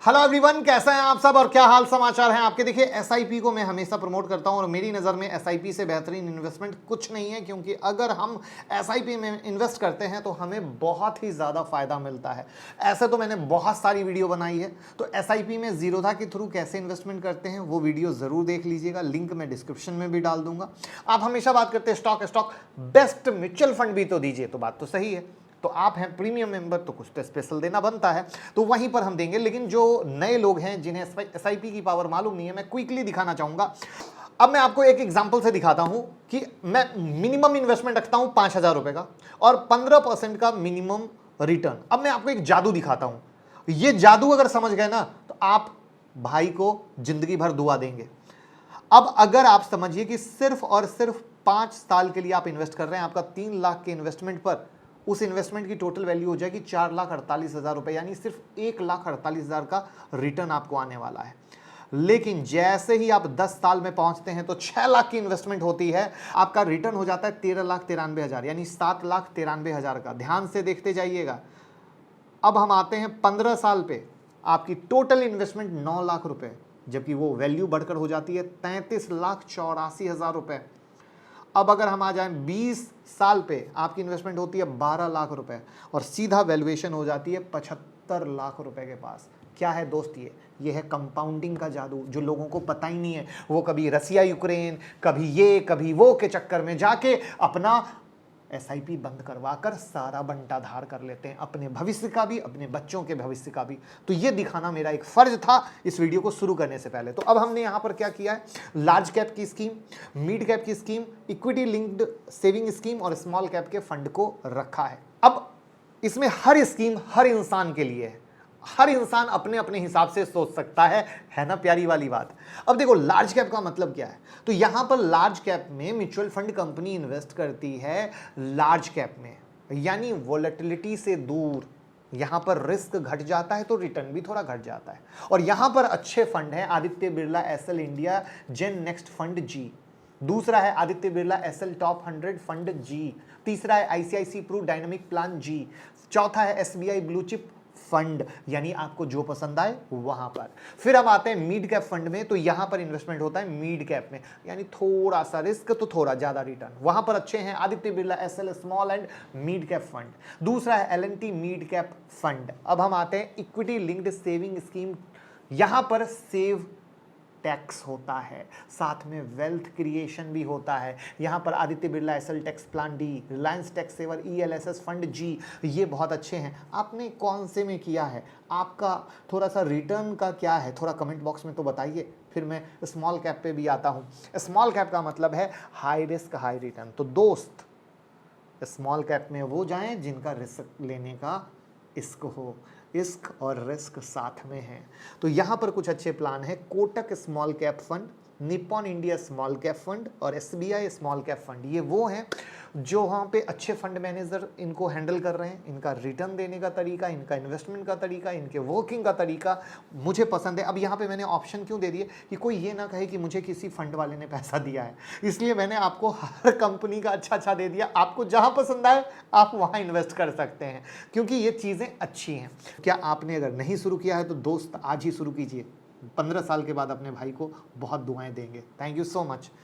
Hello everyone, कैसे हैं आप सब और क्या हाल समाचार हैं आपके। देखिए एसआईपी को मैं हमेशा प्रमोट करता हूं और मेरी नज़र में एसआईपी से बेहतरीन इन्वेस्टमेंट कुछ नहीं है, क्योंकि अगर हम एसआईपी में इन्वेस्ट करते हैं तो हमें बहुत ही ज़्यादा फायदा मिलता है। ऐसे तो मैंने बहुत सारी वीडियो बनाई है, तो एसआईपी में जीरोधा के थ्रू कैसे इन्वेस्टमेंट करते हैं वो वीडियो ज़रूर देख लीजिएगा, लिंक मैं डिस्क्रिप्शन में भी डाल दूंगा। आप हमेशा बात करते हैं स्टॉक बेस्ट म्यूचुअल फंड भी तो दीजिए, तो बात तो सही है। तो आप हैं प्रीमियम मेंबर तो कुछ तो स्पेशल देना बनता है, तो वहीं पर हम देंगे। लेकिन जो नए लोग हैं जिन्हें एसआईपी की पावर मालूम नहीं है, मैं क्विकली दिखाना चाहूंगा। अब मैं आपको एक एग्जांपल से दिखाता हूं कि मैं मिनिमम इन्वेस्टमेंट रखता हूं 5,000 रुपए का और 15% का मिनिमम रिटर्न। अब मैं आपको एक जादू दिखाता हूं, ये जादू अगर समझ गए ना तो आप भाई को जिंदगी भर दुआ देंगे। अब अगर आप समझिए कि सिर्फ और सिर्फ 5 साल के लिए आप इन्वेस्ट कर रहे हैं, आपका 3 लाख के इन्वेस्टमेंट पर उस इन्वेस्टमेंट की टोटल वैल्यू हो जाएगी 4,48,000 रुपए, यानी सिर्फ 1,48,000 का रिटर्न आपको आने वाला है। लेकिन जैसे ही आप 10 साल में पहुंचते हैं तो 6 लाख की इन्वेस्टमेंट होती है, आपका रिटर्न हो जाता है 13,93,000, यानी 7,93,000 का। ध्यान से देखते जाइएगा। अब हम आते हैं 15 साल पे, आपकी टोटल इन्वेस्टमेंट 9 लाख रुपए, जबकि वो वैल्यू बढ़कर हो जाती है 33,84,000 रुपए। अब अगर हम आ जाएं 20 साल पे, आपकी इन्वेस्टमेंट होती है 12 लाख रुपए और सीधा वैल्यूएशन हो जाती है 75 लाख रुपए के पास। क्या है दोस्त, ये है कंपाउंडिंग का जादू, जो लोगों को पता ही नहीं है। वो कभी रसिया यूक्रेन, कभी ये कभी वो के चक्कर में जाके अपना एसआईपी बंद करवाकर सारा बंटाधार कर लेते हैं, अपने भविष्य का भी, अपने बच्चों के भविष्य का भी। तो ये दिखाना मेरा एक फर्ज था इस वीडियो को शुरू करने से पहले। तो अब हमने यहां पर क्या किया है, लार्ज कैप की स्कीम, मिड कैप की scheme, equity linked saving scheme और स्मॉल कैप के फंड को रखा है। अब इसमें हर स्कीम हर इंसान के लिए है, हर इंसान अपने अपने हिसाब से सोच सकता है ना, प्यारी वाली बात। अब देखो लार्ज कैप का मतलब क्या है, तो यहां पर लार्ज कैप में म्यूचुअल फंड कंपनी इन्वेस्ट करती है लार्ज कैप में, यानी वोलेटिलिटी से दूर। यहां पर रिस्क घट जाता है तो रिटर्न भी थोड़ा घट जाता है। और यहां पर अच्छे फंड हैं Aditya Birla SL India gen next fund ji, दूसरा है Aditya Birla SL top 100 fund ji, तीसरा है ICIC Pru dynamic plan ji, चौथा है एसबीआई ब्लू चिप फंड, यानी आपको जो पसंद आए वहां पर। फिर हम आते हैं मिड कैप फंड में, तो यहां पर इन्वेस्टमेंट होता है मिड कैप में, यानी थोड़ा सा रिस्क तो थोड़ा ज्यादा रिटर्न। वहां पर अच्छे हैं Aditya Birla SL small and mid cap fund, दूसरा है एलएनटी मिड कैप फंड। अब हम आते हैं इक्विटी लिंक्ड सेविंग स्कीम, यहां पर सेव टैक्स होता है, साथ में वेल्थ क्रिएशन भी होता है। यहाँ पर Aditya Birla SL tax plan D, Reliance tax saver ELSS fund ji, ये बहुत अच्छे हैं। आपने कौन से में किया है, आपका थोड़ा सा रिटर्न का क्या है, थोड़ा कमेंट बॉक्स में तो बताइए। फिर मैं स्मॉल कैप पे भी आता हूँ। स्मॉल कैप का मतलब है हाई रिस्क हाई रिटर्न। तो दोस्त स्मॉल कैप में वो जाएं जिनका रिस्क लेने का इश्क हो, इश्क और रिस्क साथ में है। तो यहाँ पर कुछ अच्छे प्लान है, Kotak small cap fund, Nippon India small cap fund और एसबीआई स्मॉल कैप फंड। ये वो हैं जो वहाँ पे अच्छे फंड मैनेजर इनको हैंडल कर रहे हैं। इनका रिटर्न देने का तरीका, इनका इन्वेस्टमेंट का तरीका, इनके वर्किंग का तरीका मुझे पसंद है। अब यहाँ पे मैंने ऑप्शन क्यों दे दिए कि कोई ये ना कहे कि मुझे किसी फंड वाले ने पैसा दिया है, इसलिए मैंने आपको हर कंपनी का अच्छा अच्छा दे दिया। आपको जहाँ पसंद आए आप वहाँ इन्वेस्ट कर सकते हैं, क्योंकि ये चीज़ें अच्छी हैं। क्या आपने अगर नहीं शुरू किया है तो दोस्त आज ही शुरू कीजिए। 15 साल के बाद अपने भाई को बहुत दुआएं देंगे। Thank you so much.